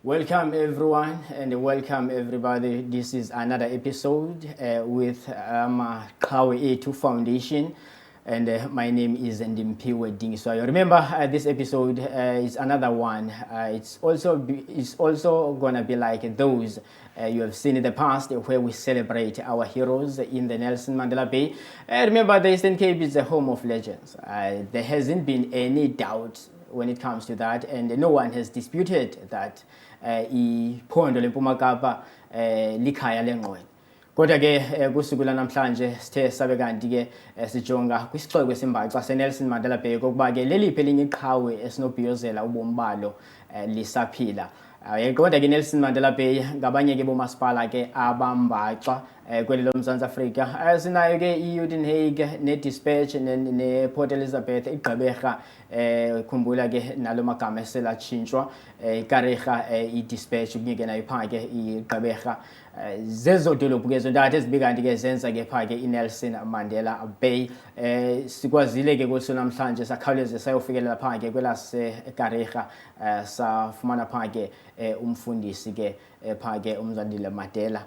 Welcome everyone and welcome everybody. This is another episode with Kawe A2 Foundation, and my name is Ndimpiwe Dingiswayo. Remember, this episode is another one. It's also gonna be like those you have seen in the past, where we celebrate our heroes in the Nelson Mandela Bay. Remember, the Eastern Cape is the home of legends. There hasn't been any doubt when it comes to that, and no one has disputed that iphondo leMpuma Kapa likhaya lengqwele. Kodwa ke kusuku lanamhlanje sithe sabe kanti ke sijonga kwisixeko esimbaxa seNelson Mandela Bay kokuba ke leliphi elinye iqhawe esinobhiyozela ubomi balo lisaphila. Kodwa ke Nelson Mandela Bay ngabanye ke bomasipala ke abambaxa kweli loMzantsi Afrika. Sinayo ke iUtenhage neDispatch nePort Elizabeth, iGqeberha khumbula ke nalo magama eselatshintshwa, iKarega, iDispatch kunyeke nayo pha ke iGqeberha. Zezo dolophu ke zontathu ezibikanti ke zenza ke pha ke iNelson Mandela Bay. Sikwazile ke kuso namhlanje sakhawuleze sayofikelela pha ke kwelaseKarega, safumana pha ke umfundisi ke pha ke uMzandile Madela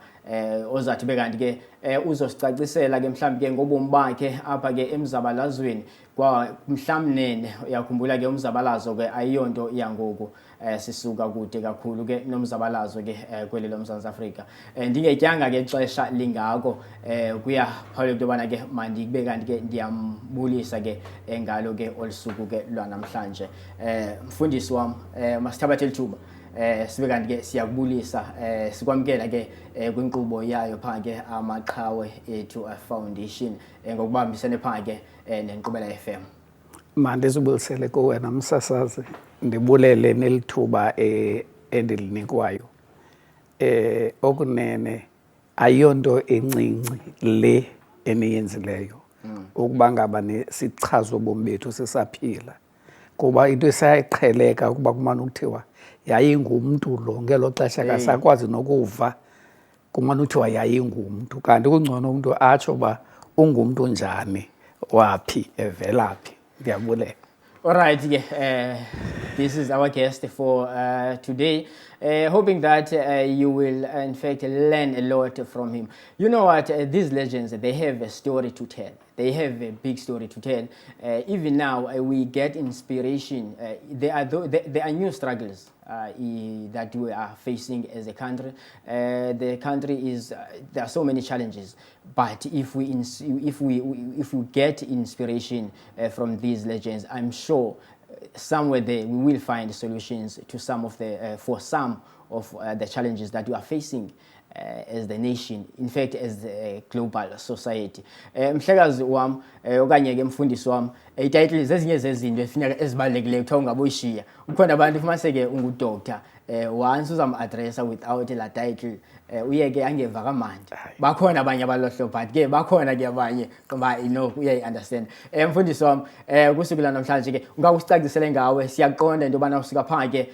ozathi bekanti ke uzosicacisela ke mhlawumbe ke ngobomi bakhe apha ke emzabalazweni kwa mhlawumnene. Uyakhumbula ke umzabalazo ke ayiyonto yangoku, sisuka kude kakhulu ke nomzabalazo ke kweli loMzantsi Afrika. Ndingetyanga ke ixesha lingako kuya phawula into yobana ke mandikube kanti ke ndiyambulisa ke ngalo ke olusuku ke lwanamhlanje. Mfundisi wam, masithabathe lithuba sibe kanti ke siyakubulisa, sikwamkela ke kwinkqubo yayo pha ke amaqhawe ethu foundation ngokubambisene pha ke neNkqubela FM. Mandizibulisele kuwe namsasazi, ndibulele nelithuba endilinikwayo. Okunene ayonto encinci le eniyenzileyo ukuba ngaba sichaza ubomi bethu sisaphila, kuba into esayiqheleka ukuba kumane ukuthiwa yayingumntu lo ngelo xesha kasakwazi nokuva kumane uthiwa yayingumntu, kanti kungcono umntu atsho uba ungumntu njani, waphi, evelaphi. Ndiyabulela. All right, this is our guest for today. Hoping that you will, in fact, learn a lot from him. You know what? These legends, they have a story to tell. They have a big story to tell. Even now, we get inspiration. There are new struggles that we are facing as a country. The country is there are so many challenges, but if we get inspiration from these legends, I'm sure somewhere there we will find solutions to some of the challenges that we are facing as the nation, in fact as a global society. Mhlekazi wam okanye ke mfundisi wam, ititles ezinye zezinto efuneka ezibalulekileyo kuthiwa ungabuyishiya. Ukhona abantu fumaniseke ungudoctor, once uzam-addressa without la title uyeke angeva kamandi. Bakhona abanye abalohlo, but ke bakhona ke abanye ngoba uyayi-understand. Mfundisi wam, kusuku lanamhlanje ke ungakusicacisele ngawe. Siyaqonda into yobana usuka pha ke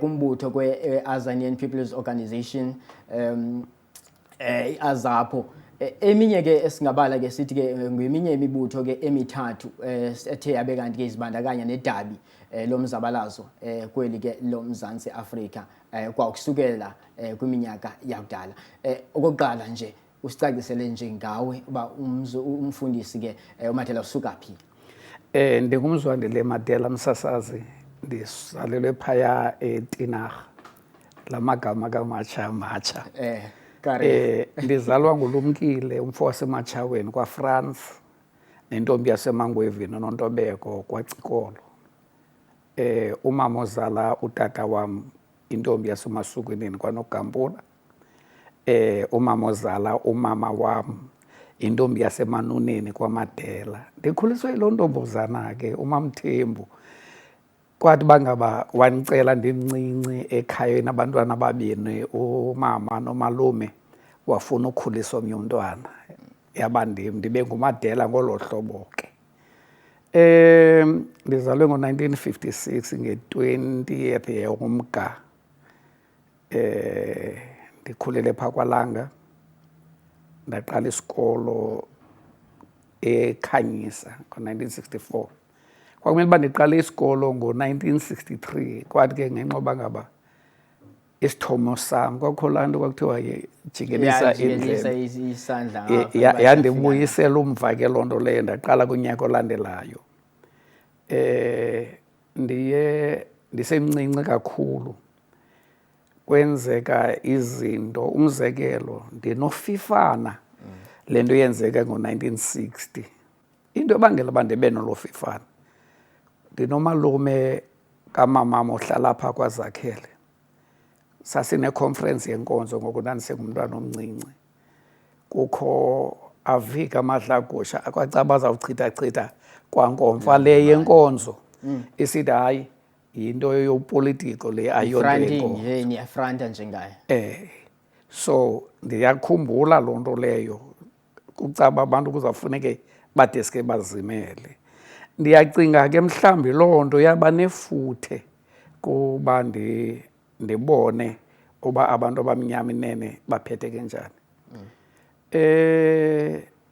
kumbutho kwe-Azanian People's Organization, i-AZAPO. Eminye ke esingabala ke sithi ke ngeminye imibutho ke emithathu ethe yabe kanti ke izibandakanya nedabi lomzabalazo kweli ke loMzantsi Afrika kwakusukela kwiminyaka yakudala. Okokuqala nje usicacisele nje ngawe uba umfundisi ke uMadela usuka phi? Ndingumzwandile Madela Msasazi, ndizalelwe phaya eTinarha, la magama kamatsha. Ndizalwa nguLumkile, umfo wasematshaweni kwaFrance, nentombi yaseMangwevini noNtobeko kwaCikolo. Umama ozala utata wam, intombi yaseMasukweneni kwaNogampula. Umama ozala umama wam, intombi yaseManuneni kwaMadela. Ndikhuliswe yiloo ntombazana ke uMamThembu. Kwathi bangaba wanicela ndimncinci ekhayeni abantwana ababini, umama nomalume, wafuna ukhulisa omnye umntwana, yaba ndim, ndibe nguMadela ngolo hlobo ke. Ndizalwe ngo-1956 nge-20th yeyoMnga. Ndikhulele phaa kwaLanga, ndaqala isikolo eKhanyisa ngo-1964. Kwakumele uba ndiqale isikolo ngo-1963, kwathi ke ngenxa yoba ngaba isithomo sami kwakho laa nto kwakuthiwa jikelisa indlebe isandla yandibuyisela umva ke loo nto leyo ndaqala kunyaka olandelayo. Ndisemncinci kakhulu kwenzeka izinto, umzekelo ndinofifana le nto yenzeka ngo-1960. Into ebangela uba ndibe nolo fifana, ndinomalume kamamam ohlala phaa kwaZakhele. Sasineconference yenkonzo ngoku ndandisengumntwana omncinci. Kukho avika amadlagusha akwacaba azawuchitha kwankomfa le yenkonzo isithi hayi yinto yopolitiko le ayonto njengayo. So ndiyakhumbula loo nto leyo, kucaba abantu kuzawufuneke badeske bazimele. Ndiyacinga ke mhlawumbi loo nto yaba nefuthe kuba ndibone uba abantu abamnyama inene baphetheke njani.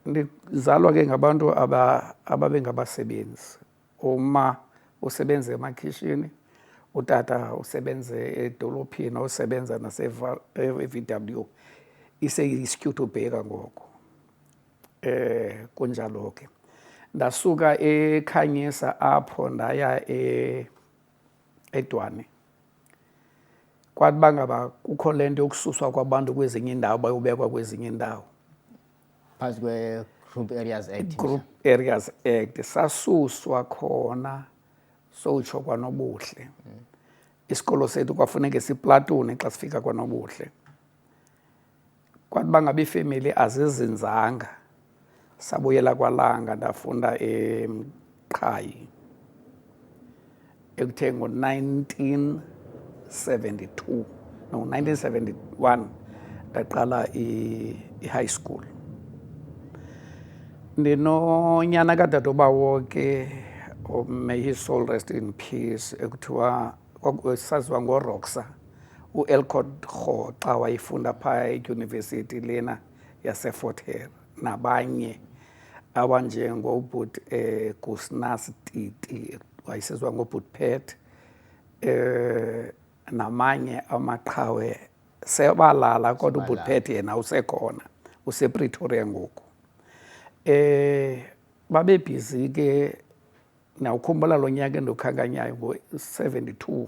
Ndizalwa ke ngabantu ababengabasebenzi. Uma usebenza emakhishini, utata usebenze edolophini, usebenza nase-VW, iseyi-Studebaker ngoku. Kunjalo ke. Ndasuka eKhanyisa apho ndaya eDwane. Kwathi bangaba kukho le nto yokususwa kwabantu kwezinye iindawo bayobekwa kwezinye iindawo. Phantsi kwe-Group Areas Act. Group Areas Act. Sasuswa khona sotsho kwaNobuhle. Isikolo sethu kwafuneke siplatune xa sifika kwaNobuhle. Kwathi bangaba iifemeli azizinzanga. Sabuyela kwaLanga ndafunda eMqhayi. Ekuthe ngo-1971 ndaqala i-high school. Ndinonyana kadadobawo ke, may his soul rest in peace, ekuthiwa saziwa ngoRoxa, uElcott Rhoxa wayefunda phaa edyunivesithi lena yaseFort Hare, nabanye abanjengobhuti Gusnas Titi wayesezwa ngobhuti Pet, namanye amaqhawe sebalala kodwa ubhuti Pet yena usekhona, usePretoria ngoku. Babebhizi ke, nawukhumbula lo nyaka endikhankanyayo ngo-72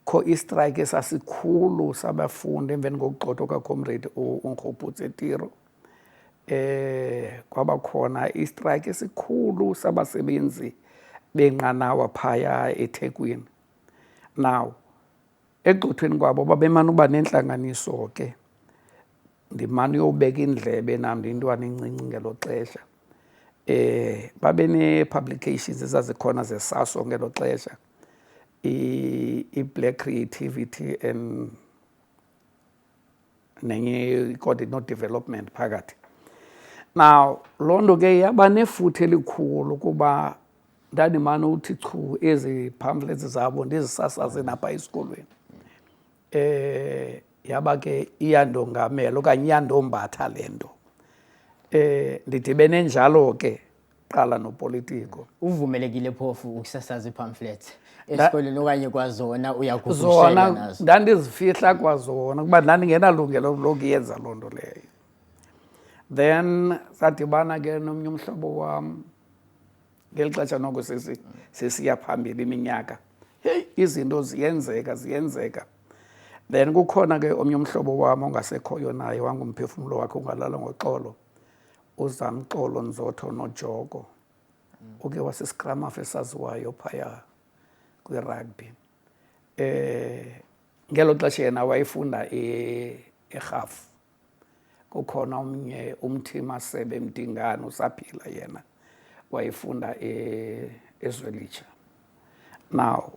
kukho istrike esasikhulu sabafundi emveni kokugxothwa kwaComrade uNkgobutse Tiro. Kwaba khona istrike esikhulu sabasebenzi benqanawa phaya eThekwini. Now egxothweni kwabo babemane uba nentlanganiso ke, ndimane uyobeka indlebe nam ndiyintwana encinci ngelo xesha. Babe nee-publications ezazikhona zeSASO ngelo xesha, i-Black Creativity and nenye called No Development phakathi. Now loo nto ke yaba nefuthe elikhulu kuba ndandimane uthi chu ezi pamphlets zabo ndizisasaze napha esikolweni. Yaba ke iyandongamela okanye iyandombatha le nto. Ndidibene njalo ke qala nopolitiko. Uvumelekile phofu ukusasaza ii-pamphlets esikolweni okanye kwazona uyakukushela nazo? Zona ndandizifihla kwazona kuba ndandingenalungelo lokuyenza loo nto leyo. Then sadibana ke nomnye umhlobo wam ngeli xesha noko sesiya phambili iminyaka. Heyi, izinto ziyenzeka. Then kukhona ke omnye umhlobo wam ongasekhoyo naye wangumphefumlo wakhe ungalala ngoxolo, uZamxolo Nzotho Nojoko. Uke wasescrum esaziwayo phaya kwirugby. Ngelo xesha yena wayefunda eRhafu. Kukhona omnye uMthima Mdingane usaphila yena wayefunda eZwelitsha. Now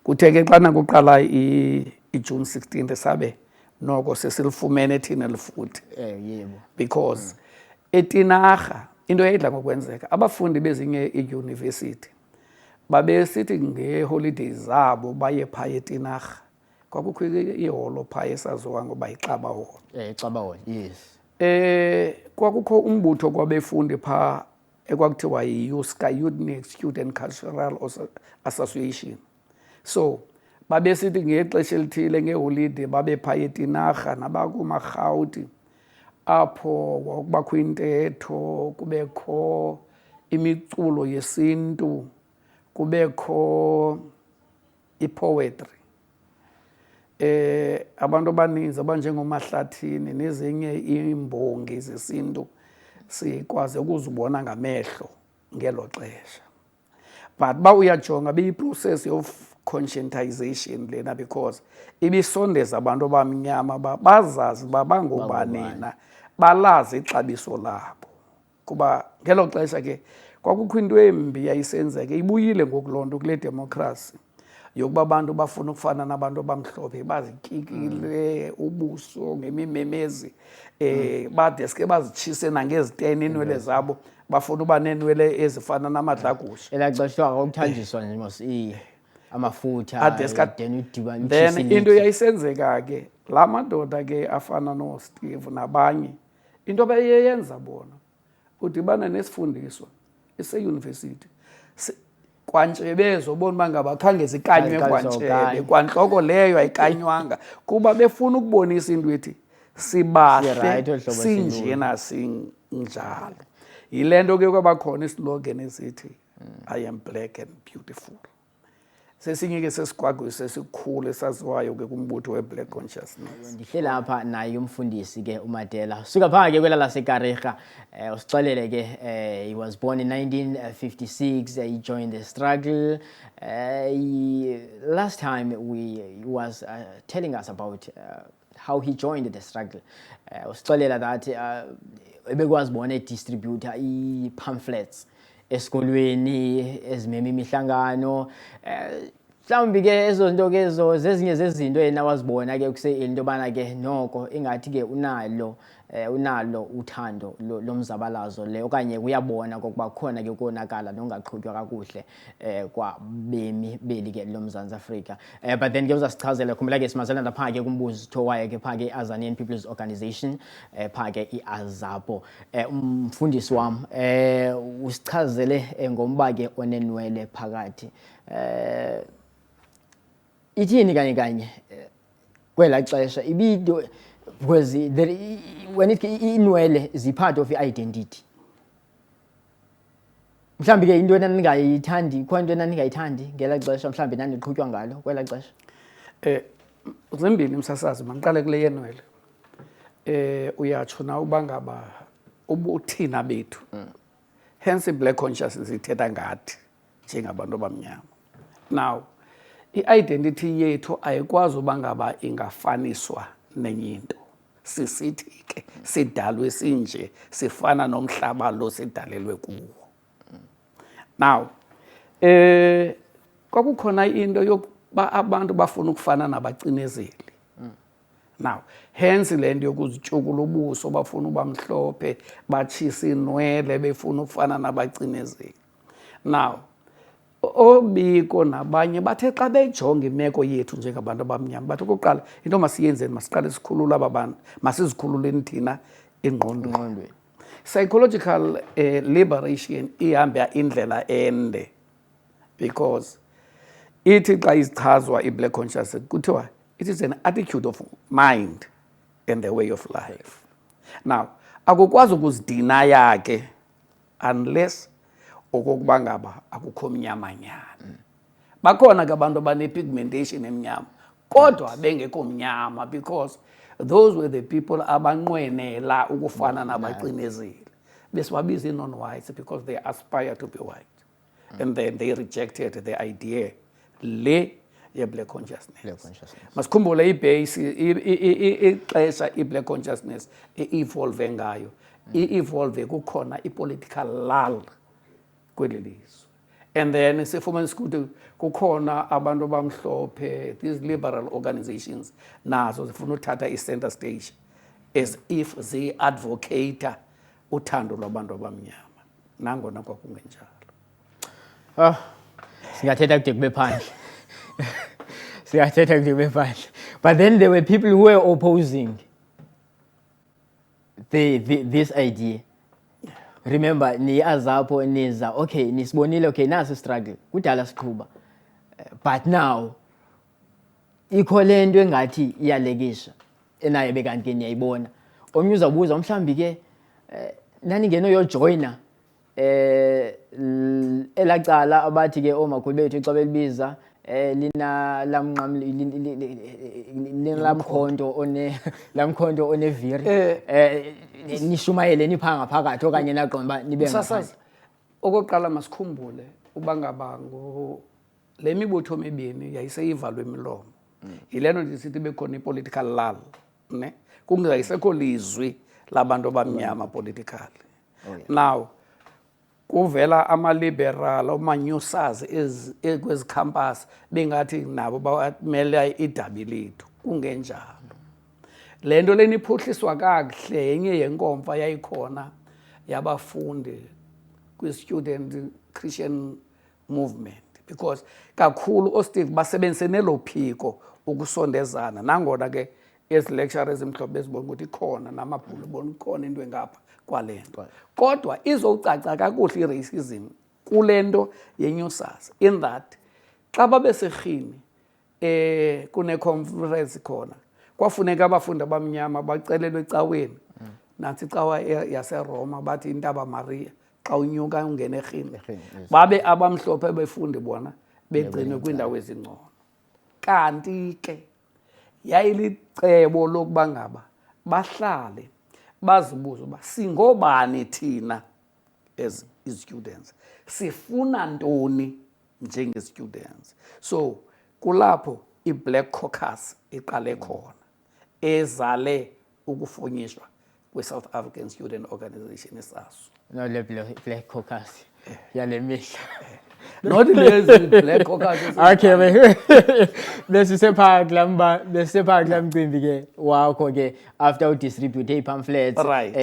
kuthe ke xana kuqala iJune 16 sabe noko sesilifumene thina lifuthe. Yebo. Because eTinarha into eyayidla ngokwenzeka, abafundi bezinye iiyunivesithi babesithi ngeholidays zabo baye phaya eTinarha. Kwakukho iholo phaya esaziwa ngoba yiXaba Hall. Xaba Hall, yes. Kwakukho umbutho kwabefundi phaa ekwakuthiwa yi-USCA, Youth Student Cultural Association. So babesithi ngexesha elithile ngeholide babe phaya eTinarha nabakumaRhawuti apho kwakubakho intetho, kubekho imiculo yesintu, kubekho ipoetry. Abantu abaninzi abanjengoMahlathini nezinye imbongi zesintu sikwazi ukuzibona ngamehlo ngelo xesha. But ba uyajonga beyiprocess of conscientization lena, because ibisondeza abantu abamnyama bazazi babangobani na, balazi ixabiso labo. Kuba ngelo xesha ke kwakukho into embi yayisenzeka, ibuyile ngoku loo nto kule democracy yokuba abantu bafuna ukufana nabantu abamhlophe, bazityikile ubuso ngemimemezi, badeske bazitshise nangeziteni iinwele zabo, bafuna uba neenwele ezifana namadlagusha. Elaa xesha kwakuthanjiswa nje mos amafutha, then into yayisenzeka ke laa madoda ke afana noSteve nabanye, into abayeyenza bona udibana nesifundiswa eseyunivesithi kwantshebe ubona uba ngaba khange zikanywe kwantshebe, kwantloko leyo ayikanywanga kuba befuna ukubonisa into ethi sibahle sinjena sinjalo. Yile nto ke kwabakhona islogan esithi I am black and beautiful. Sesinye ke sesigwagwisi esikhulu esaziwayo ke kumbutho we-Black Consciousness. Ndihle lapha naye umfundisi ke uMadela suka phaa ke kwela laseKarega, usixelele ke he was born in 1956. He joined the struggle. Last time he was telling us about how he joined the struggle. Usixelela that ebekwazi bona edistributor i-pamphlets esikolweni ezimema imihlangano, mhlawumbi ke ezo zinto ke ezo zezinye zezinto yena wazibona ke kuse into bana ke noko ingathi ke unalo uthando lomzabalazo le, okanye kuyabona kokuba khona ke konakala nongaqhutywa kakuhle kwabemi beli ke loMzantsi Afrika. But then ke uzasichazela, khumbula ke simazela lapha ke kumbutho waye ke pha ke Azanian People's Organization, pha ke iAzapo. Umfundisi wam usichazele ngomba ke onenwele phakathi. Ithini kanye kwela xesha ibinto, because when inwele zipart of identity. Mhlambi ke into enaningayithandi, khona into enaningayithandi ngela xesha mhlambi nandiqhutywa ngalo kwela xesha. Zimbini msasazi, mandiqale kule yenwele. Uyatsho na uba ngaba ubuthina bethu, hence i-Black Consciousness ithetha ngathi njengabantu abamnyama. Now i-identity yethu ayikwazi uba ngaba ingafaniswa nenye into. Sisithi ke sidalwe sinje, sifana nomhlaba lo sidalelwe kuwo. Now kwakukhona into yokuba abantu bafuna ukufana nabacinezeli. Now hence le nto yokuzityukula ubuso, bafuna uba mhlophe, batshisa inwele, befuna ukufana nabacinezeli. Now oBiko nabanye bathe xa bejonga imeko yethu njengabantu abamnyama, bathi okokuqala into masiyenzeni, masiqale sikhulule aba bantu, masizikhululeni thina engqondweni. Psychological liberation ihamba indlela ende, because ithi xa ichazwa i-Black Consciousness kuthiwa it is an attitude of mind and the way of life. Now akukwazi ukuzidinaya ke unless okokuba ngaba akukho mnyamanyana. Bakhona ke abantu abane-pigmentation emnyama kodwa bengekho mnyama, because those were the people abanqwenela ukufana nabacinezeli. Besibabiza i-non-whites because they aspire to be white. And then they rejected the idea le ye-Black Consciousness. Masikhumbule ibase ixesha i-Black Consciousness i-evolve ngayo. I-evolve kukhona i-political lull kweli lizwe. And then sifumana ukuthi kukhona abantu abamhlophe, these liberal organizations nazo zifuna uthatha i-center stage as if they advocate uthando lwabantu abamnyama, nangona kwakungenjalo. Singathetha kude kube phandle. Singathetha kude kube phandle. But then there were people who were opposing this idea. Remember niAzapo niza, okay nisibonile, okay nasi struggle kudala siqhuba, but now ikho lento engathi iyalekisha enaye bekanti niyayibona omnye uzabuza mhlambi ke nani ngeno yo joiner elacala abathi ke omakhulu bethu xa belibiza lina lamkhonto oneviri nishumayele nipha ngaphakathi okanye naqonda nibe ngaphakathi. Okokuqala masikhumbule uba ngaba le mibutho mibini yayiseyivalwe imilomo. Yilento ndisithi bekhona i-political lull, ne? Kungayisekho lizwi labantu abamnyama politically. Now kuvela ama-liberal oma-newsers kwezi campus bengathi nabo bamele idabi lethu. Kungenjalo. Le nto leni iphuhliswa kakuhle yenye yenkomfa yayikhona yabafundi kwi-student Christian movement, because kakhulu oSteve basebenzise nelo phiko ukusondezana, nangona ke ezi lecturers emhlophe ezibona ukuthi ikhona namabhulu bona ikhona into engapha kwalento, kodwa izowucaca kakuhle i-racism kulento ye-newsers in that xa babeserhini kune-conference khona kwafuneka abafundi abamnyama bacelelwe ecaweni, nathi icawa yaseRoma bathi iNtaba Maria xa unyuka ungena erhini, babe abamhlophe befundi bona begcinwe kwiindawo ezingcono. Kanti ke yayilicebo lokuba ngaba bahlale bazibuza uba singobani thina as students, sifuna ntoni njenge-students. So kulapho i-Black Caucus iqale khona, ezale ukufunyiselwa kwe-South African Student Organization eSASU. No, le Black Caucus yale mihla. Not lezi Black Caucus. Okay, besisepha kulaa mcimbi ke wakho ke after udistribute i-pamphlets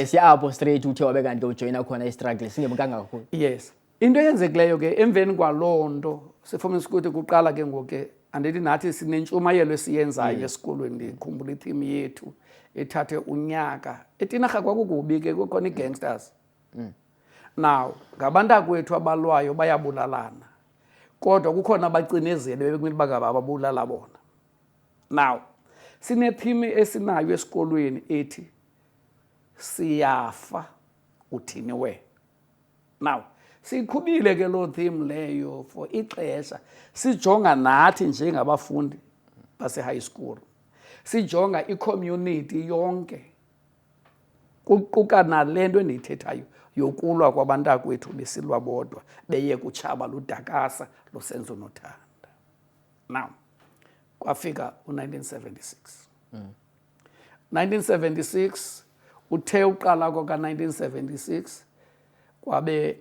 siyapho straight uthe wabe kanti ujoyina khona i-struggle singebukanga kakhulu. Yes, into eyenzekileyo ke emveni kwaloo nto sifumene ukuthi kuqala ke ngoku ke andithi nathi sinentshumayelo esiyenzayo esikolweni. Ndikhumbula i-team yethu ethathe unyaka etinarha kwakukubi ke kukhona i-gangsters. Now ngabantakwethu abalwayo bayabulalana, kodwa kukhona abacinezeli bebekumele bagaba ababulala bona. Now sine-theme esinayo esikolweni ethi siyafa uthini we. Now siyiqhubile ke loo theme leyo for ixesha, sijonga nathi njengabafundi base-high school, sijonga i-community yonke, kuquka nale nto endiyithethayo yokulwa kwabantakwethu besilwa bodwa beye kutshaba ludakasa lusenzo nothanda. Now kwafika u-1976. 1976 uthe uqala kwaka-1976 kwabe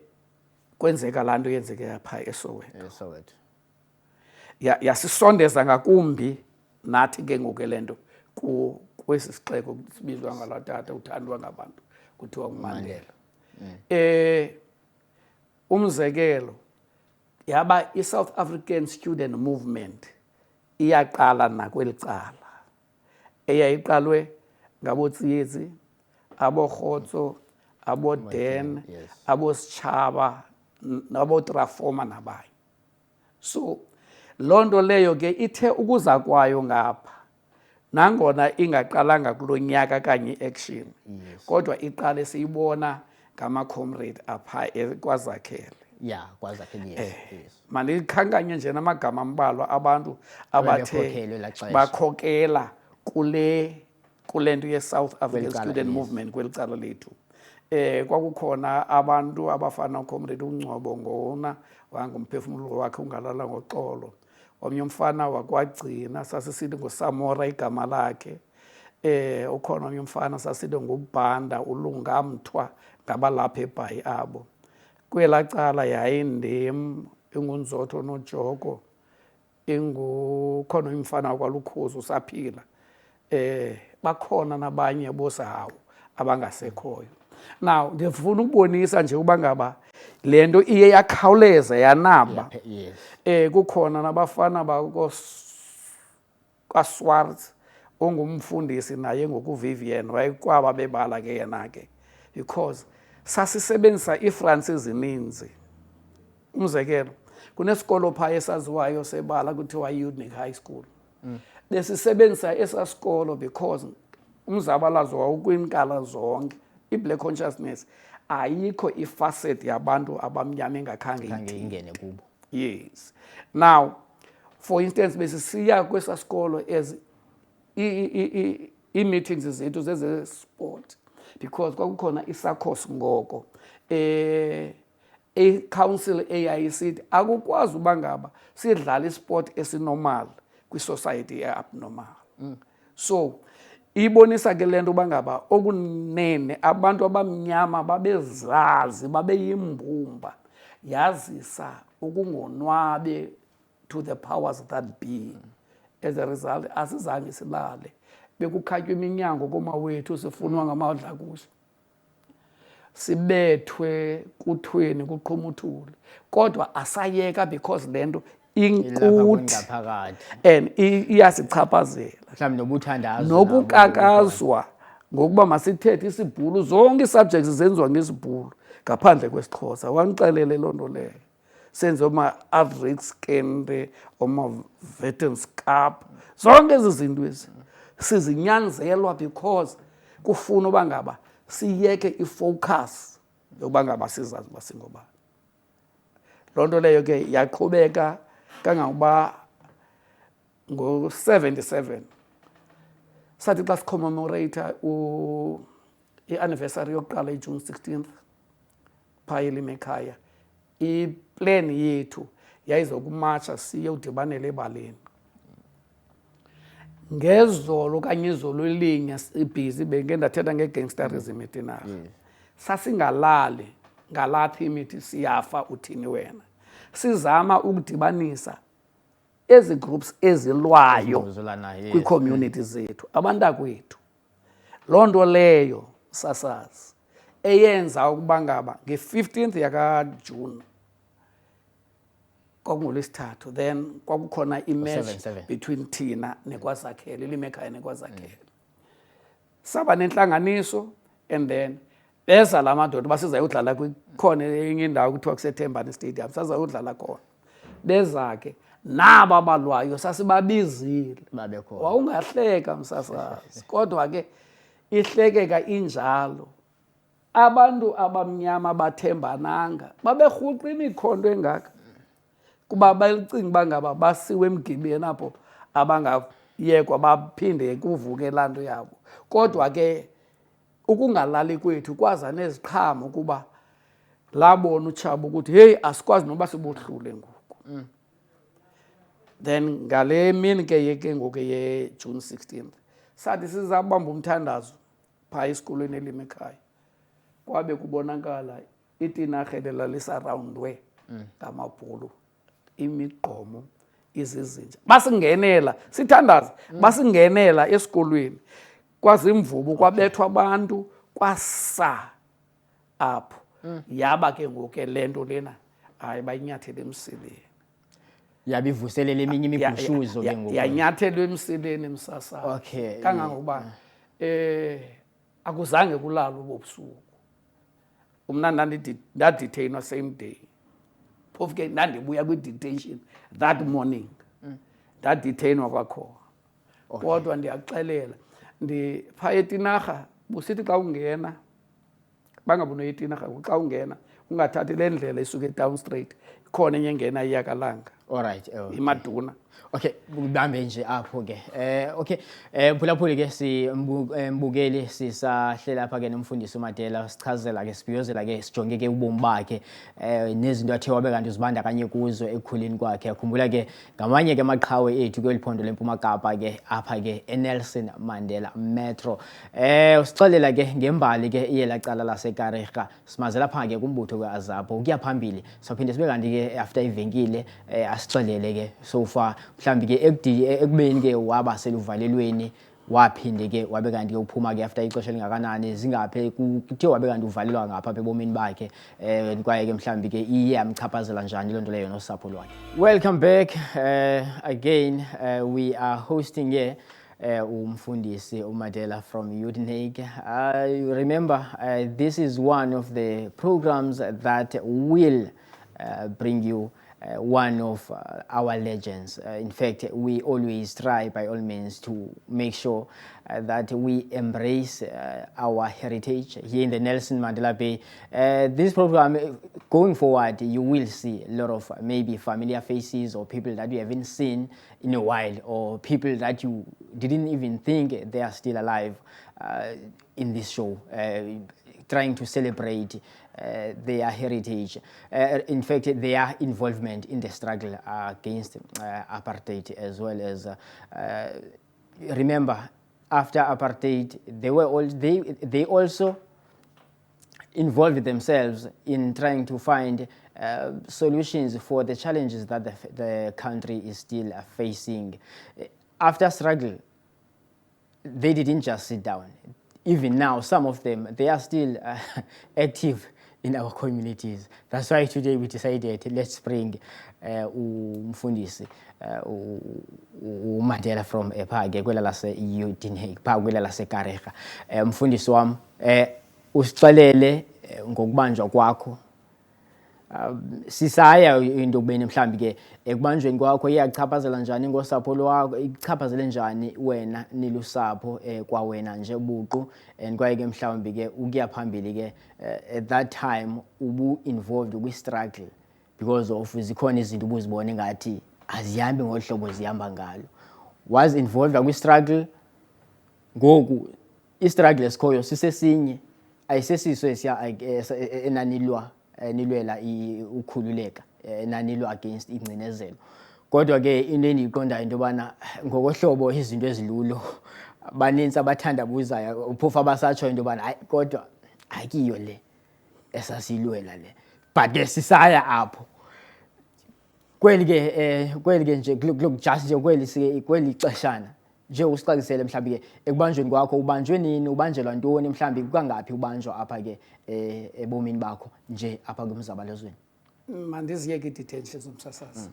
kwenzeka laa nto yenzeke phaa eSoweto. Yasisondeza ngakumbi nathi ke ngoku le nto kwesi sixeko sibizwa ngalaa tata uthandwa ngabantu kuthiwa nguMandela. Umzekelo yaba i-South African Student Movement iyaqala nakweli cala, eyayiqalwe ngaboTsitsi, aboRhotso, aboDen, aboSitshaba, naboTrafoma nabanye. So loo nto leyo ke ithe ukuza kwayo ngapha, nangona ingaqalanga kulo nyaka kanye i-action, kodwa iqale siyibona ngama-comrade apha kwaZakhele. Yeah, kwaZakhele, yes. Mandikhankanye nje namagama ambalwa abantu abathe bakhokela kule nto ye-South African Student Movement kweli cala lethu. Kwakukhona abantu abafana uComrade uNgcobo Ngona wangumphefumulo wakhe ungalala ngoxolo, omnye umfana wakwaGcina sasisithi nguSamora igama lakhe, ukhona omnye umfana sasithi nguBhanda uLungamthwa ngabalapha eBhayi abo. Kwelaa cala yayindim, inguNzotho noJoko, khona umfana wakwaLukhozi usaphila, bakhona nabanye bosahawu abangasekhoyo. Now ndifuna ukubonisa nje uba ngaba le nto iye yakhawuleza yanaba. Kukhona nabafana kaSwartz ongumfundisi naye ngokuVivian wayekwaba bebala ke yena ke, because sasisebenzisa iFransi ezininzi. Umzekelo kunesikolo phaa esaziwayo sebala kuthiwa iUnic High School. besisebenzisa esasikolo because umzabalazo wawukwinkala zonke. I-black consciousness ayikho ifacet yabantu abamnyama engakhange ingene kubo. Yes. Now, for instance, besisiya kwesasikolo as i-meetings zethu zeze-sport because kwakukhona isakhosi ngoko. I-council eyayisithi akukwazi uba ngaba sidlala isport esinormal kwi-society e-abnormal. So ibonisa ke lento uba ngaba okunene abantu abamnyama babezazi babeyimbumba yazisa ukungonwabe to the powers that be. As a result asizange silale bekukhatywa iminyango komawethu sifunwa ngamadlakusa sibethwe kuthweni kuqhumuthule kodwa asayeka because lento inkuthi and iyasichaphazela mhlawumbe nobuthandazo nokukakazwa ngokuba masithethe isibhulu zonke i-subjects zenziwa ngesibhulu ngaphandle kwesiXhosa wangixelele loo nto leyo senze oma-average scan oma-Veterans Cup zonke ezi zinto ezi sizinyanzelwa because kufuna uba ngaba siyeke ifocus yokuba ngaba sizazi uba singobani. Loo nto leyo ke yaqhubeka kangangokuba ngo-77 sathi xa sicommemorate i-anniversary yokuqala iJune 16th phaya eLimekhaya iplan yethu yayizokumatsha siye udibanele ebaleni. Ngezolo kanye izolo elinye ibhizi bengeke ndathetha ngegangsterism etinarha. Sasingalali ngalapha imithi siyafa uthini wena. Sizama ukudibanisa ezi groups ezilwayo kwi-community zethu abantakwethu. Loo nto leyo sasazi eyenza ukuba ngaba nge-15th yakaJune kwakungoLwesithathu then kwakukhona imatch between thina neKwaZakhele iLimekhaya neKwaZakhele. Saba nentlanganiso and then beza la madoda basizayodlala khona enye indawo kuthiwa kuseThembani Stadium sazayodlala khona. Beza ke naba balwayo sasibabizile wawungahleka msasazi kodwa ke ihlekeka injalo. Abantu abamnyama bathembananga baberhuqa imikhondo engaka kuba bayicinga uba ngaba basiwe emgibeni apho abangayekwa baphinde kuvuke laa nto yabo. Kodwa ke ukungalali kwethu kwaza neziqhamo kuba labona utshaba ukuthi heyi asikwazi noba sibohlule ngoku. Then ngale mini ke ngoku ye-June 16th sathi sizabamba umthandazo phaa esikolweni eLimekhaya kwabe kubonakala itinarha elalisarrawundwe ngamabhulu imigqomo izizinja basingenela sithandaza basingenela esikolweni kwazimvubu kwabethwa abantu kwasa apho yaba ke ngoku le nto lena hayi bayinyathele emsileni yabivuselela eminye imigushuzo ke ngoku yanyathelwa emsileni emsasana. Okay. Kangangokuba akuzange kulala ubusuku umna ndadetainwa same day phofu ke ndandibuya kwi-detention that morning ndadetainwa kwakhona. Kodwa ndiyaxelela phaa etinarha busithi xa ungena bangabona etinarha xa ungena ungathathi le ndlela isuke down straight ikhona enye engena iyakalanga. Alright. iMaduna. Okay, kubambe nje apho ke. Okay, phulaphuli ke simbukeli sisahlela lapha ke nomfundisi uMadela sichazela ke sibhiyozela ke sijonge ke ubomi bakhe nezinto athe wabe kanti uzibandakanye kuzo ekukhuleni kwakhe. Akhumbula ke ngamanye ke amaqhawe ethu kweliphondo leMpuma Kapa ke apha ke eNelson Mandela Metro. Usixelela ke ngembali ke iyelacala laseKarega simazela pha ke kumbutho kweAzapo ukuya phambili sophinde sibe kanti ke after ivenkile asixelele ke so far mhlambi ke ekubeni ke waba seluvalelweni waphinde ke wabe kanti uphuma ke after ixesha lingakanani zingaphe kuthe wabe kanti uvalelwa ngapha ebomini bakhe kwaye ke mhlambi ke iye amchaphazela njani lonto leyo nosapho lwakhe. Welcome back again. We are hosting here umfundisi uMadela from UNIC. Remember this is one of the programs that will bring you one of our legends. In fact, we always try by all means to make sure that we embrace our heritage here in the Nelson Mandela Bay. This program, going forward, you will see a lot of maybe familiar faces or people that you haven't seen in a while, or people that you didn't even think they are still alive in this show, trying to celebrate their heritage. In fact, their involvement in the struggle against apartheid, as well as remember, after apartheid, they also involved themselves in trying to find solutions for the challenges that the country is still facing. After struggle, they didn't just sit down. Even now, some of them, they are still active in our communities. That's why today we decided, let's bring umfundisi uMandela from ePhake kwela lase Uitenhage pha kwela lase Karega. Mfundisi wami, usixolele ngokubanjwa kwakho. Sisaya into kubeni mhlambi ke ekubanjweni kwakho iyachaphazela njani ngosapho lwakho, ichaphazele njani wena nilusapho kwa wena nje buqu, and kwaye ke mhlambi ke ukuya phambili ke at that time ubu involved kwi struggle because of zikhona izinto ubuzibona ngathi azihambi ngohlobo zihamba ngalo. Was involved kwi struggle, ngoku I struggle esikhoyo sisesinye ayisesiso enanilwa nilwela ukukhululeka nanilwa against ingcinezelo. Kodwa ke into endiyiqondayo into yobana ngokohlobo izinto ezilulo baninzi abathandabuzayo uphofu abasatsho into yobana hayi kodwa akiyo le esasilwela le, but ke sisaya apho kweli ke nje just nje kweli xeshana nje usixakisele mhlambi ke ekubanjweni kwakho ubanjwe nini, ubanjelwa ntoni, mhlambi kangaphi ubanjwa apha ke ebomini bakho nje apha kumzabalazweni? Mandiziyeke i-detention zomsasazi.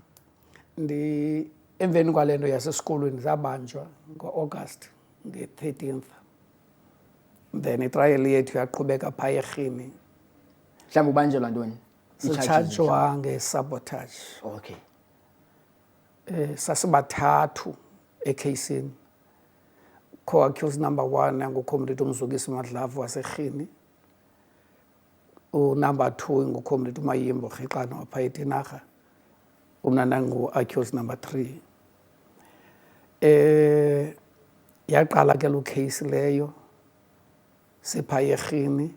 Emveni kwalento yasesikolweni zabanjwa ngo-August nge-13th, then itrial yethu yaqhubeka phaya eRhini. Mhlambi ubanjelwa ntoni? Sitshajwa nge-sabotage. Okay. Sasibathathu ekheyisini. Co-accused number 1 nguComrade uMzukisi Madlavu waseRhini. Number 2 nguComrade uMayimbo Rhexana wapha eTinarha. Umna ngu-accused number 3. Yaqala ke lo case leyo sipha eRhini.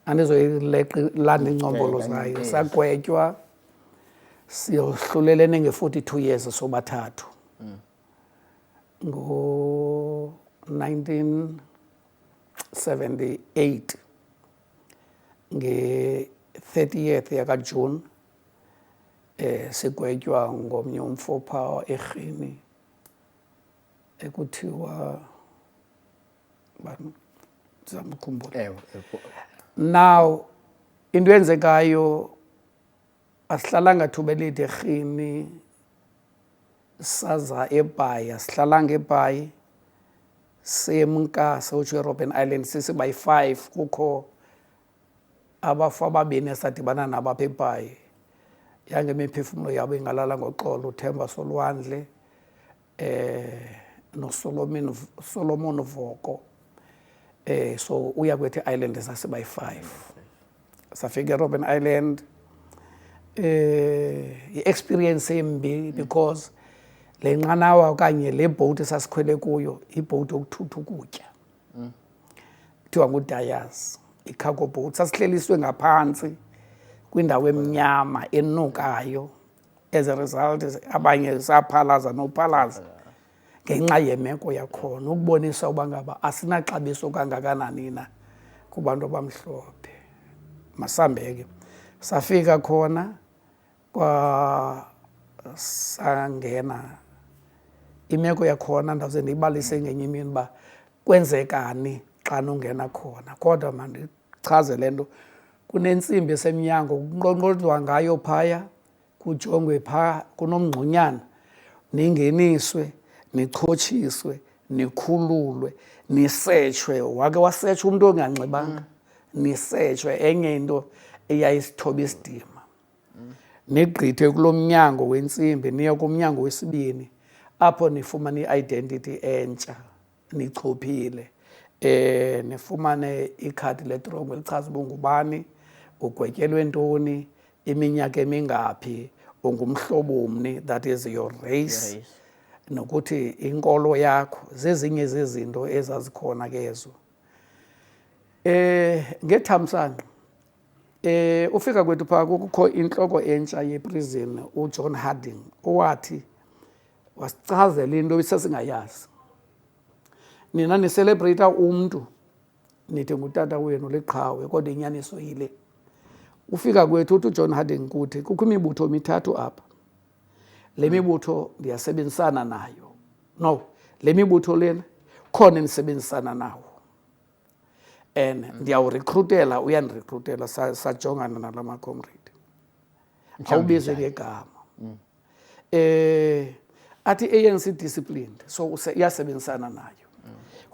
Andizoyilanda ingcombolo zayo. Sagwetywa siyohlulelene nge-42 years sobathathu. Ngo-1978 nge-30th yakaJune sigwetywa ngomnye umfopha eRhini ekuthiwa ndizamkhumbula. Now into eyenzekayo asihlalanga thuba elide eRhini, saza eBhayi, sihlalanga eBhayi semka sewutsho eRobben Island sisibayi-5 kukho abafu ababini esadibana nabo apha eBhayi. Yangemiphefumlo yabo ingalala ngoxolo, uThemba Solwandle noSolomon Voko. So uya kwethu island sasibayi-5. Safika eRobben Island, i-experience embi because le nqanawa okanye le boat esasikhwele kuyo ibhoat yokuthutha ukutya kuthiwa nguDayas, i-cargo boat. Sasihleliswe ngaphantsi kwindawo emnyama enukayo. As a result abanye saphalaza nophalaza ngenxa yemeko yakhona, ukubonisa uba ngaba asinaxabiso kangakanani na kubantu abamhlophe. Masambeke safika khona sangena, imeko yakhona ndawuze ndiyibalise ngenye imini uba kwenzekani xa nungena khona. Kodwa mandichaze le nto, kunentsimbi esemnyango kunqonqodwa ngayo phaya, kujongwe phaa kunomngxunyana, ningeniswe nichotshiswe nikhululwe nisetshwe. Wake wasetshwa umntu onganxibanga, nisetshwe enye into eyayisithoba isidima. nigqithe kulomnyango wensimbi niya kumnyango wesibini apho nifumana i-identity entsha nichophile nifumane ikhadi letrongo elichaza uba ungubani, ugwetyelwe ntoni, iminyaka emingaphi, ungumhlobo mni, that is your race, nokuthi inkolo yakho. Zezinye zezinto ezazikhona ke ezo. Ngethamsanqa ufika kwethu phaa kukho intloko entsha yeprison uJohn Harding owathi wasichazela into esasingayazi. Nina niselebrata umntu nithi ngutata wenu liqhawe kodwa inyaniso yile. Ufika kwethu uthi uJohn Harding kuthi kukho imibutho mithathu apha. Le mibutho ndiyasebenzisana nayo. No, le mibutho lena khona nisebenzisana nawo. And ndiyawurecruitela uyanirecruitela sajongana nala macomrade. Awubize ngegama. Athi ANC disciplined so iyasebenzisana nayo.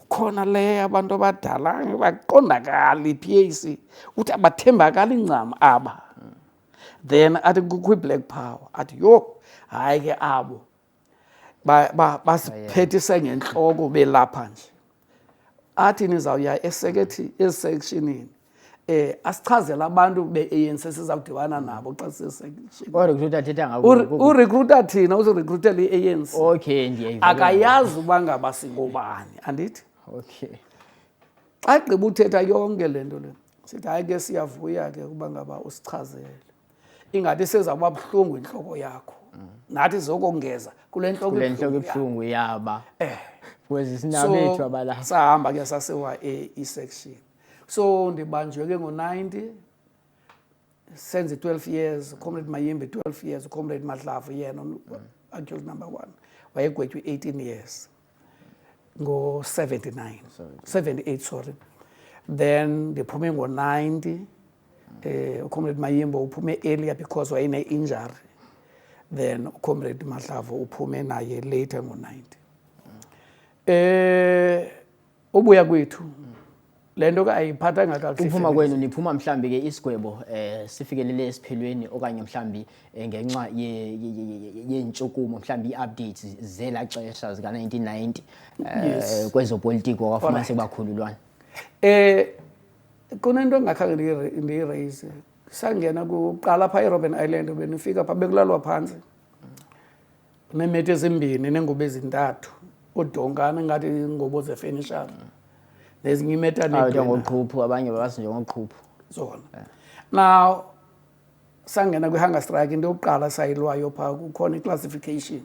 Khona le abantu abadala baqondakala iPAC uthi abathembakala incam aba. Then athi kukho black power athi yo hayi ke abo basiphethise ngenhloko belapha nje. Athi nizawuya esectionini asichazela abantu be-ANC sizawudibana nabo xa urecruiter thina uzirecruitela i-ANC. Okay, ndiyayiva. Akayazi uba ngaba singobani andithi. Okay. Xa gqiba uthetha yonke le nto le sithi hayi ke siyavuya ke ukuba ngaba usichazele. Ingathi sezawuba buhlungu inhloko yakho. Nathi zokongeza kule nhloko ebuhlungu yaba. Kwezi sinabethu abala. Sahamba ke sasewa e-section. So ndibanjwe ke ngo-90 senze 12 years, Comrade Mayimbe 12 years, Comrade Madlavu yena accused number 1 wayegwetywe 18 years ngo-78 sorry. Then ndiphume ngo-90 Comrade Mayimbe uphume earlier because wayene-injury. Then Comrade Madlavu uphume naye later ngo-90. Ubuya kwethu lento ke ayiphathanga kakuhle. Uphuma kwenu niphuma mhlambi ke isigwebo sifikelele esiphelweni okanye mhlambi ngenxa yentshukumo mhlambi iupdates zela xesha zika 1990 kwezopolitiko kwafuna sebakhululwana. Kunento engakhange ndiyiraise. Sangena kuqala pha eRobben Island benifika pha bekulalwa phansi. Neemethi ezimbini nengubo ezintathu. Udonkana ngathi ingobo zefinisher. Nezinye imetane ngoqhuphu abanye babazi njengoqhuphu zona. Now sangena kwi-hunger strike into yokuqala sayilwayo phaa kukhona i-classification.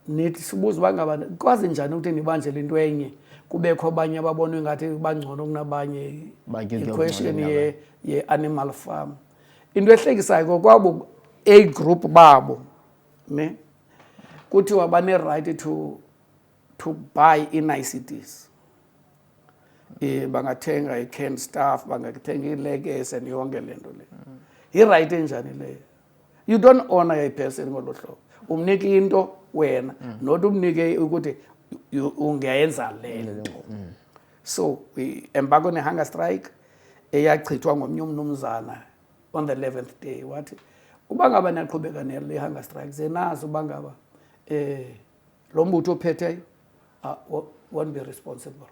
Nithi sibuza uba ngaba kwazi njani ukuthi nibanjele into enye kubekho abanye ababonwe ngathi bangcono kunabanye i-question ye-animal farm. Into ehlekisayo kwabo A group babo ne kuthiwa bane-right to buy i-niceties. Bangathenga i-canned stuff, bangathenga i-leggings and yonke le nto le. I-right enjani leyo? You don't honor a person ngolo hlobo. Umnike into wena not umnike ukuthi ungayenza le nto. So we embark on a hunger strike eyachithwa ngomnye umnumzana on the 11th day. Wathi uba ngaba niyaqhubeka nele hunger strike zenazi uba ngaba lo mbutho ophetheyo won't be responsible.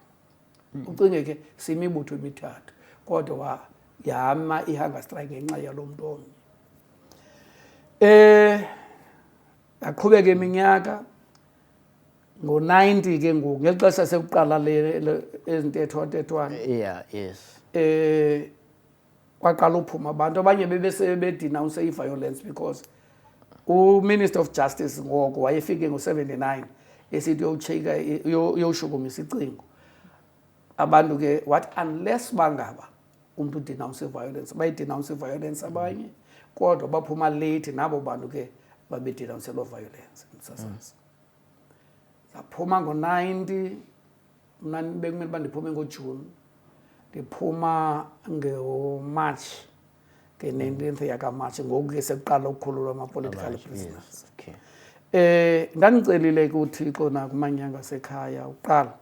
Ucinge ke simibutho emithathu kodwa yama i-hunger strike ngenxa yalo muntu omnye. Aqhubeka iminyaka ngo-90 ke ngoku ngexesha sekuqala le ezintethwa. Yeah, yes. Kwaqala uphuma abantu abanye bedenounce i-violence because uMinister of Justice ngoko wayefike ngo-79 esithi uyoshukumisa icingo. Abantu ke what unless bangaba umuntu denounce violence bayidenounce violence abanye kodwa baphuma late nabo bantu ke babedenounce lo violence msasazi. Saphuma ngo-90 mna bekumele uba ndiphume ngoJune ndiphuma ngoMarch nge-19th yakaMarch ngoku ke sekuqala ukukhululwa ama-political prisoners. Ndandicelile kuThixo nakumanyanga asekhaya uqala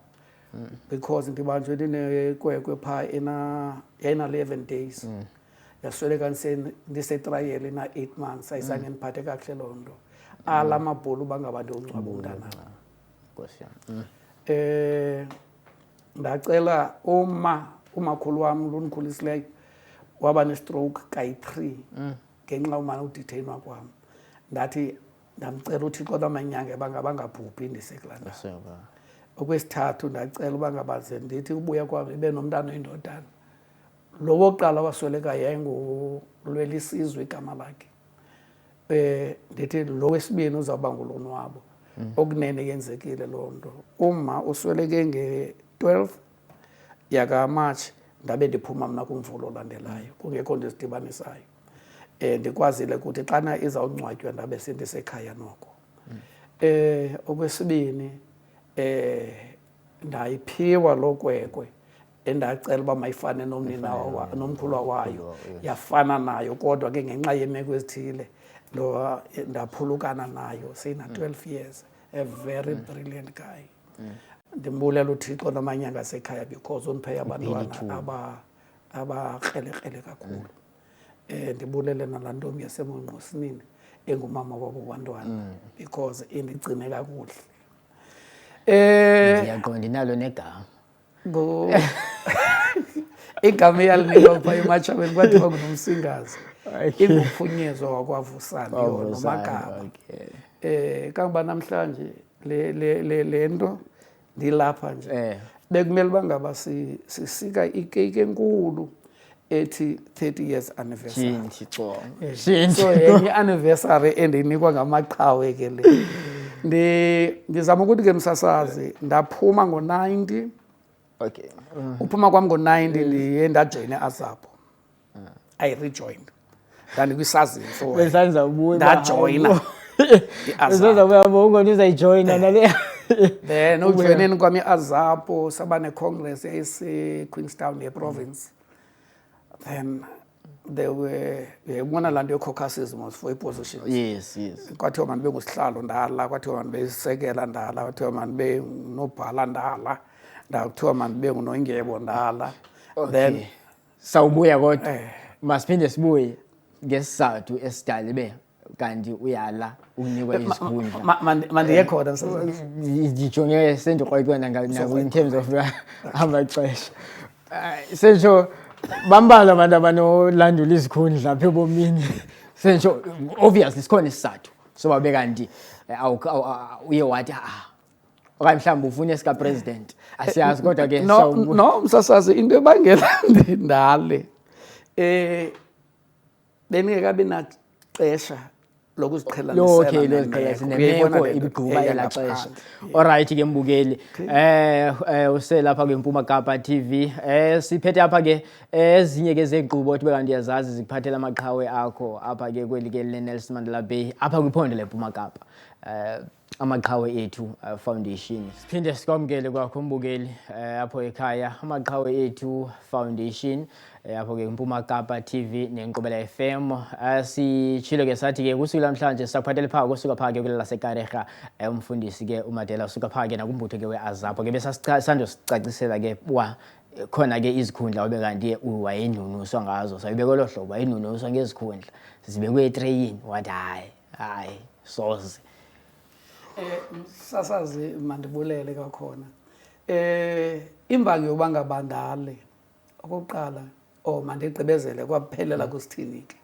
because ndibanjwe ndinekwekwe phaa yayina 11 days yasweleka ndisetrayeli na 8 months ayizange ndiphathe kakuhle loo nto ala mabhulu bangaba ndiyongcwaba umntana ndacela umakhulu wam lundikhulisileyo waba ne-stroke kayi-3 ngenxa umane uditheyinwa kwam ndathi ndamcela uthixo lwamanyanga bangabhubhi ndisekulaa ndawo. Okwesithathu ndacela uba ngabaze ndithi ubuya kwam ibe nomntana oyindodana. Lo wokuqala wasweleka yayingulwelisizwe igama lakhe. Ndithi lo wesibini uzawuba ngulonwabo. Okunene yenzekile loo nto. Uma usweleke nge-12 yakaMatshi ndabe ndiphuma mna kumvulo olandelayo kungekho nto ezidibanisayo. Ndikwazile ukuthi xana izawungcwatywa ndabe sendisekhaya noko. Okwesibini ndayiphiwa lo kwekwe endacela uba mayifane nomkhulu wayo yafana nayo kodwa ke ngenxa yeemeko ezithile ndaphulukana nayo seyina-12 years, a very brilliant guy. Ndimbulela uthixo namanyanga asekhaya because undiphe abantwana abakrelekrele kakhulu. Ndibulele nalaa ntombi yaseMonqosini engumama wabo bantwana because indigcine kakuhle. Ngiyaqonda inalo negama. Igama eyalinikwa phaa eMatshabeni kwathiwa nguNomsingazi. Inguphunyezwa wakwavusana nomagaba. Kangoba namhlanje le nto ndilapha nje bekumele uba ngaba sisika ikeyiki enkulu ethi 30 years anniversary. So yenye anniversary endinikwa ngamaqhawe ke le. Ndizama ukuthi ke msasazi ndaphuma ngo-90. Okay. Uphuma kwam ngo-90 ndiye ndajoyina iAZAPO. I rejoined. Ndandikwisazinge so ndajoyina iAZAPO. Uzayijoyina nale. Then ujoyineni kwam iAZAPO saba necongress yayiseQueenstown yeprovince. Then they were uyayibona laa nto yo-caucusism for i-positions. Yes. Kwathiwa mandibe ngusihlalo ndala, kwathiwa mandibe isekela ndala, kwathiwa mandibe nobhala ndala, kuthiwa mandibe ngunondyebo ndala. Then sawubuya kodwa masiphinde sibuye ngesizathu esidala ibe kanti uyala unikwa isikhundla. Mandiye khona ndijonge sendikrweqwena in terms of amaxesha. Sentsho bambalwa abantu abanolandula izikhundla apha ebomini. Sentsho obviously sikhona isizathu soba bekanti uye wathi okanye mhlawumbi ufuna esikapresident asiyazi kodwa ke no msasazi into ebangela ndindale bendingekabi naxesha lokuziqhelanisa nemeko ibigquba elaa xesha. Alright ke mbukeli, uselapha kweMpuma Kapa TV. Siphethe apha ke ezinye ke zenkqubo othi bekanti ndiyazazi zikuphathela amaqhawe akho apha ke kweli ke leNelson Mandela Bay apha kwiphondo leMpuma Kapa. Amaqhawe ethu Foundation. Siphinde sikwamkele kwakho mbukeli apho ekhaya. Amaqhawe ethu Foundation apho ke Mpuma Kapa TV neNkqubela FM. Sitshilo ke sathi ke kusuku namhlanje sakuphathele phaa kusuka phaa ke kule laseKarega umfundisi ke uMadela usuka phaa ke nakumbutho ke weAZAPO ke besasicacisela ke khona ke izikhundla obe kanti wayendunuswa ngazo sayibekwe lo hlobo wayendunuswa ngezikhundla zibekwe etreyini wathi hayi soze. Sasazi mandibulele kwakhona. Imbangi yoba ngabandale okokuqala mandigqibezele kwaphelela kusithini ke.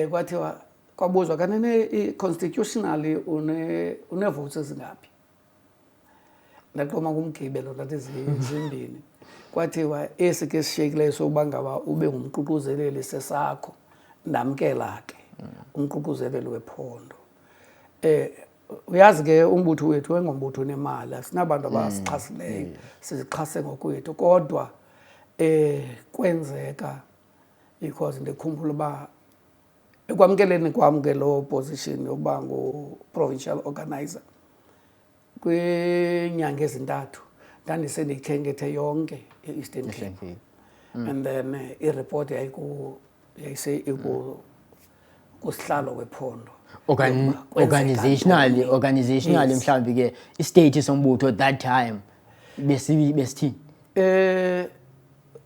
Kwathiwa kwabuzwa kanene constitutionally une-votes ezingaphi. Ndaqoma kumgibelo ndathi zimbini. Kwathiwa esi ke sishiyekileyo sokuba ngaba ube ngumququzeleli sesakho ndamkela ke umququzeleli wephondo. Uyazi ke umbutho wethu wengombutho nemali sinabantu abasixhasileyo sizixhase ngokwethu kodwa kwenzeka because ndikhumbula uba ekwamkeleni kwam ke lo position yokuba ngu-provincial organizer kwiinyanga ezintathu ndandisendiyikhenkethe yonke e-Eastern Cape. And then ireport yayise kusihlalo wephondo. Organizationally mhlawumbi ke istate sombutho that time besithini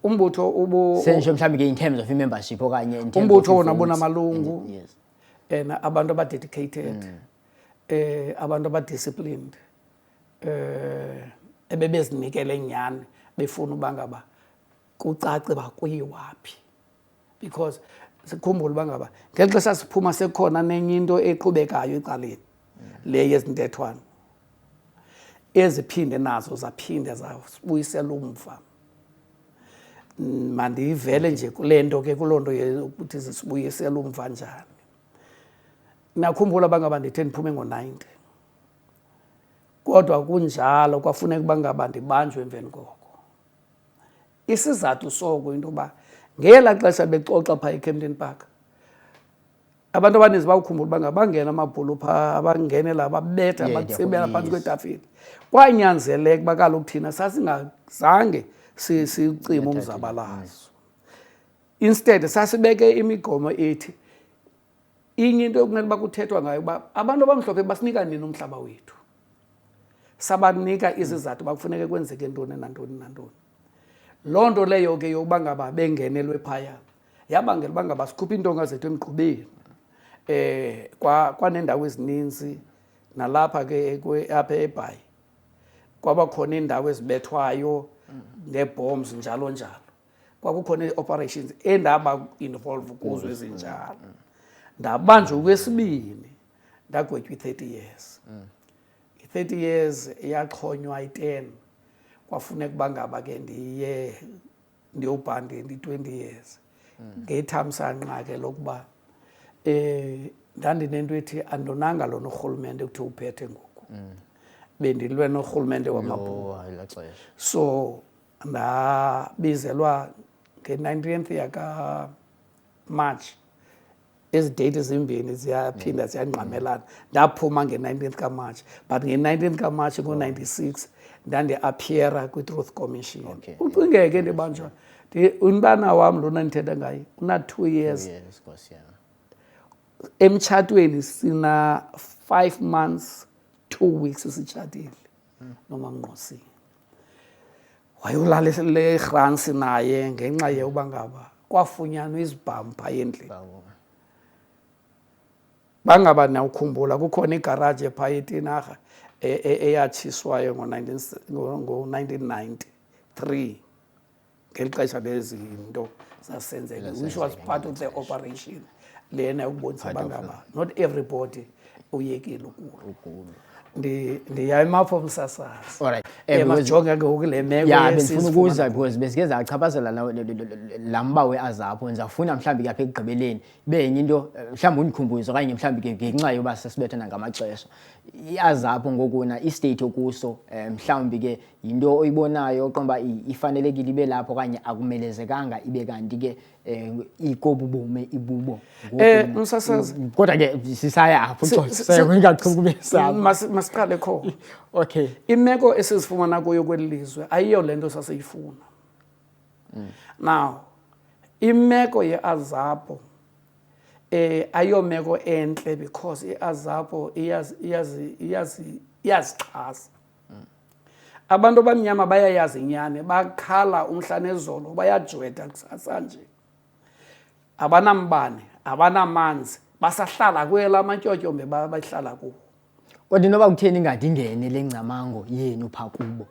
umbutho senje mhlawumbe ke in terms of membership okanye in terms umbutho of wona votes. bonamalungu Yes. abantu abadedicated abantu abadisciplined ebebezinikele nyani befuna ubangaba kucace bakuyiwaphi because sikhumbule bangaba ngexesha siphuma sekhona nenye into eqhubekayo ecaleni le yezintethwano eziphinde nazo zaphinde zabuyisela umva mandivele nje kule nto ke kuloo nto ukuthi zisibuyisela umva njani. Nakhumbula bangaba ndithe ndiphume ngo-90 kodwa kunjalo kwafuneka bangaba ndibanjwe emveni koko. Isizathu soko into yoba ngela xesha bexoxa phaa eCampton Park abantu abaninzi bawukhumbula bangaba bangena amabhulu phaa abangenela babetha batsibela phantsi kwetafile. Kwanyanzeleka uba kaloku thina sasingazange sicime umzabalazo. Instead sasibeke imigomo ethi inye into ekumele uba kuthethwa ngayo uba abantu abamhlophe basinika nini umhlaba wethu, sabanika izizathu bakufuneke kwenzeke ntoni nantoni nantoni. Loo nto leyo ke yokuba ngaba bengenelwe phaya yabangela uba ngaba sikhuphe iintonga zethu emgqubeni kwaneendawo ezininzi nalapha ke apha eBhayi kwaba khona iindawo ezibethwayo ngeebombs njalo njalo. Kwakukhona ii-operations endaba involve kuzo ezinjalo. Ndabanjwa okwesibini ndagwetywa i-30 years. I-30 years yaxhonywa i-10 kwafuneka uba ngaba ke ndiye ndiyobhanda ndi-20 years ngethamsanqa ke lokuba ndandinento ethi andonanga lona urhulumente ekuthiwa uphethe ngoku bendilwe norhulumente wamabhulu. So ndabizelwa nge-19th yakaMarch. Ezi date ezimbini ziyaphinda ziyangqamelana. Ndaphuma nge-19th kaMarch but nge-19th kaMarch ngo-96 ndandi-appeara kwi-Truth Commission. Ucingeke ndibanjwa umbana wam lona ndithetha ngayo una-2 years. Emtshatweni sina 5 months 2 weeks sitshatile noMamNqosini. Wayolala le-Gransi naye ngenxa yokuba ngaba kwafunyanwa izibhamu phaa endlini. Bangaba nawukhumbula kukhona igaraji phaa eTinarha eyatshiswayo ngo-1993 ngeli xesha lezinto zasenzeka, which was part of the operation lena yokubonisa bangaba not everybody uyekile ukulo. Ndiya emapho omsasazi. Alright. Masijonge ke ukule meko bendifuna ukuza because besike zachaphazela lamba weAZAPO ndizafuna mhlawumbi ke apha ekugqibeleni ibe yenye into mhlawumbi undikhumbuze okanye mhlawumbi ke ngenxa yoba sesibethana ngamaxesha. IAZAPO ngokuna istate okuso mhlawumbi ke yinto oyibonayo oqomba ifanelekile ibe lapho okanye akumelezekanga ibe kanti ke ikobubume ibubo. Msasazi Kodwa ke sisaya apho ngingaqhubeka masiqale khona. Okay. Imeko esizifumana kuyo kweli lizwe ayiyo lento saseyifuna. Now imeko yeAZAPO ayomeko enhle because iAZAPO iyazixhasa. Abantu abamnyama bayayazi inyani, bakhala umhla nezolo, bayajweda kusasa nje. Abanambane, abanamanzi, basahlala kwela amatyotyombe bahlala kuwo. Kodwa noba kutheni ingadingene lengcamango yenu pha kubo.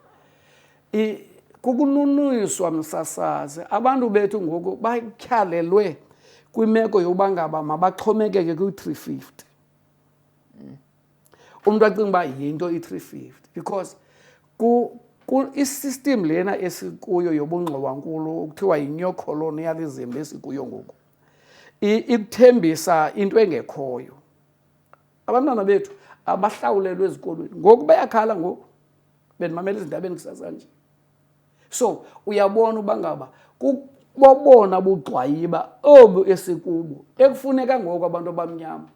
Kukununuyiswa msasazi. Abantu bethu ngoku batyhalelwe kwimeko yokuba ngaba mabaxhomekeke kwi-350. Umuntu acinga uba yinto i-350 because isystem lena esikuyo yobungxowankulu kuthiwa yi-neo-colonialism esikuyo ngoku ikuthembisa into engekhoyo. Abantwana bethu abahlawulelwe ezikolweni ngoku bayakhala ngoku bendimamela ezindabeni kusasa nje. So uyabona uba ngaba bobona bugxwayiba obu esikubo ekufuneka ngoku abantu abamnyama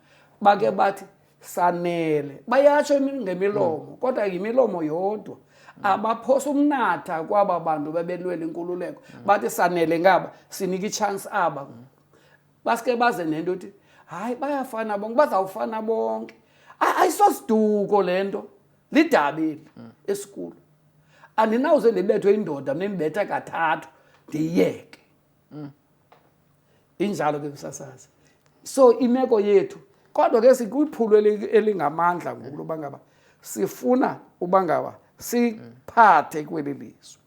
bake bathi sanele. Bayatsho ngemilomo kodwa yimilomo yodwa. Abaphosa umnatha kwaba bantu bebelwela inkululeko bathi sanele ngaba sinika ichance aba. Basike baze nento uthi hayi bayafana bonke bazawufana bonke. Ayisosiduko lento lidabeli esikolo. Andinawuze ndibethwe indoda nendibetha kathathu ndiyeke. Injalo ke kusasazi. So imeko yethu kodwa ke sikwiphulo elingamandla ngoku loba ngaba sifuna uba ngaba siphathe kweli lizwe.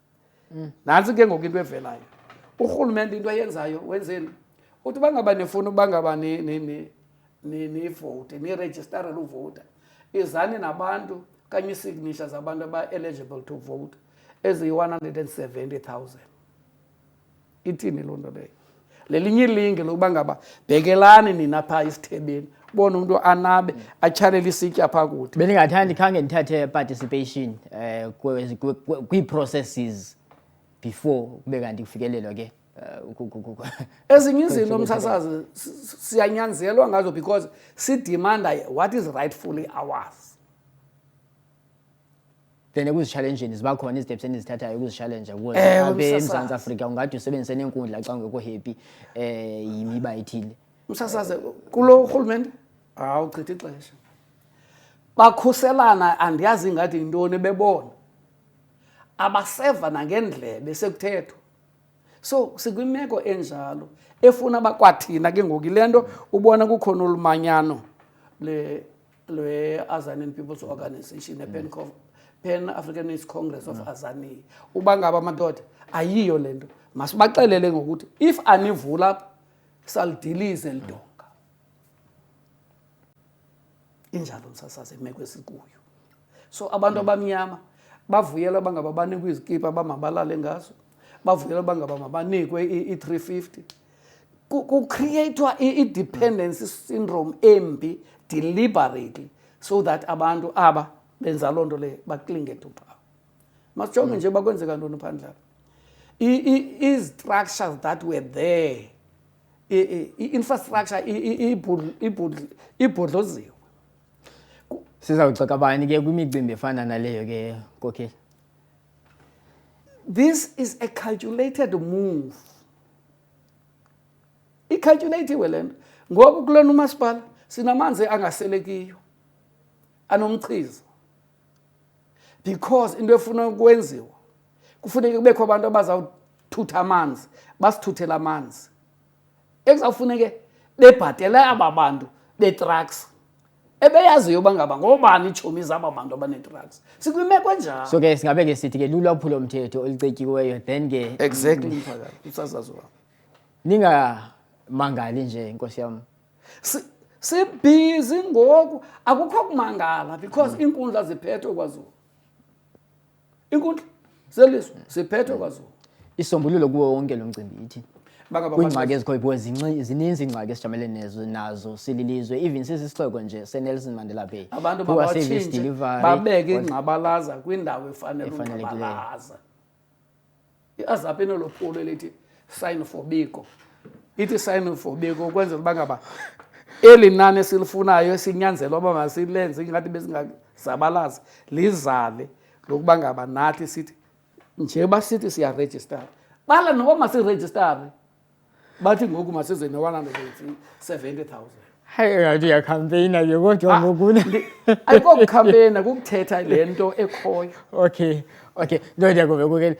Nansi ke ngoku into evelayo. Urhulumente into ayenzayo wenzeni? Uthi bangaba nefuna ubangaba ni vote, ni register uvota. Izani nabantu kanye signatures abantu aba eligible to vote eziyi-170,000. Ithini loo nto leyo? Lelinye ilinge lokuba ngaba bhekelani nina phaa isithebeni ubone umuntu anabe atyhalele isitya phaa kude. Bendingathandi khange ndithathe participation kwii-processes before kube kanti kufikelelwa ke ezinye izinto msasazi siyanyanzelwa ngazo because sidemanda what is rightfully ours. Then ekuzichallenjeni ziba khona iziteps endizithathayo ukuzichallenja apha eMzantsi Afrika ungathi usebenzise nenkundla xa ungekho happy yimiba ethile. Msasazi kulo urhulumente awuchitha ixesha bakhuselana andiyazi ngathi yintoni bebona abaseva nangendlebe sekuthethwa. So sikwimeko enjalo efuna bakwathina ke ngoku le nto ubona kukhona ulumanyano le-Azanian People's Organization Pan-Africanist Congress of Azania. Uba ngaba amadoda ayiyo le nto masibaxelele ngokuthi if anivula salidilize lidonga. Injalo msasazi imeko esikuyo. So abantu abamnyama bavuyela bangaba banikwe izikipa bamabalale ngazo. Bavuyela bangaba mabanikwe i-350. Kucreatewa i-dependency syndrome embi deliberately so that abantu aba benza loo nto le baklinge to power. Masijonge nje bakwenzeka ntoni phandle. I-structures that were there, i-infrastructure ibhodloziwe. Sizawuxoxa bani ke kwimicimbi efana naleyo ke kokheli? This is a calculated move. Icalculatiwe le nto. Ngoku kulona umasipala sinamanzi angaselekiyo anomchiza. Because into efuna ukwenziwa kufuneka kubekho abantu abazawuthutha amanzi basithuthela amanzi. Ekuzawufuneke bebhatele aba bantu betrucks ebeyaziyo bangaba ngobani itshomi zaba bantu abanetrucks. Sikwimeko enjalo. So ke singabe ke sithi ke lulwaphulo mthetho olicetyiweyo then ke exactly mphakathi usasazi wami. Ningamangali nje inkosi yami. Sibhizi ngoku akukho kumangala because inkundla ziphethwe kwaZulu. Inkundla zelizwe ziphethwe kwaZulu. Isombululo kuwo wonke lo mcimbi ithi kwingxaki ezikhoyo because zininzi ingxaki esijamelene nazo sililizwe even sisisixeko nje seNelson Mandela Bay. Abantu babatshintshe babeke ingxabalaza kwindawo efanele ingxabalaza. Iazapha enolophulo elithi sign for Biko. Ithi sign for Biko ukwenzela uba ngaba eli nani esilifunayo esinyanzelwa uba masilenze ingathi besingazabalazi lizale lokuba ngaba nathi sithi nje basithi siyaregister. Bala noba masirejistare bathi ngoku masize ne-170,000. Hayi ngathi uyacampaigna ke kodwa ngokuna. Ayikho kucampaigna kukuthetha le nto ekhoyo. Okay. Lo ndiyakuva kokeli.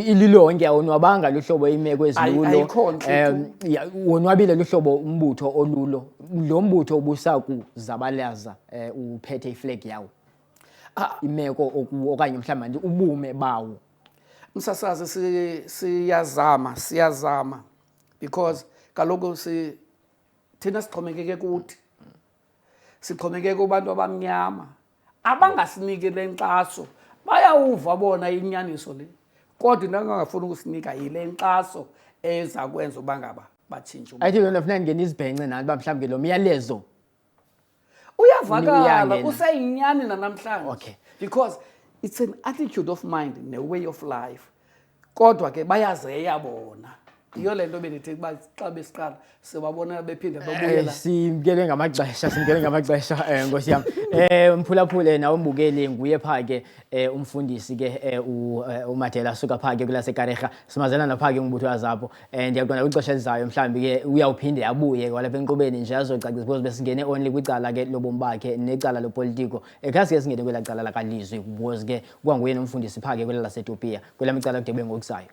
Ililonke awonwabanga luhlobo imeko ezilulo. Wonwabile luhlobo umbutho olulo. Lo mbutho ubusakuzabalaza uphethe iflag yawo. Imeko okanye mhlawumbe ubume bawo. Msasazi siyazama because kaloku thina sixhomekeke kuthi. Sixhomekeke kubantu abamnyama abangasiniki le nkxaso. Bayawuva bona inyaniso le. Kodwa into angafuni ukusinika yile nkxaso eza kwenza uba ngaba batshintshe. Ayithi lona funeka ngene izibhenge nani mhlawumbe lo myalezo uyavakala kuseyinyani namhlanje. Okay. Because it's an attitude of mind and a way of life. Kodwa ke bayazeya bona. Iyo le nto bendithi kuba xa besiqala sibabona bephinda babuyela. Simkele ngamaxesha Nkosi yami. Mphulaphule nawe umbukeli nguye pha ke umfundisi ke uMadela suka pha ke kulaseKarega simazela napha ke umbutho wazapho ndiyaqonda kwixesha elizayo mhlawumbi ke uyawuphinde abuye kwalapha enkqubeni nje azocacisa because besingene only kwicala ke lobomi bakhe necala lopolitiko ekhasi ke singene kwela cala lakalizwi because ke kwanguye nomfundisi pha ke kwela laseTopia kwelamicala kude bengokusayo.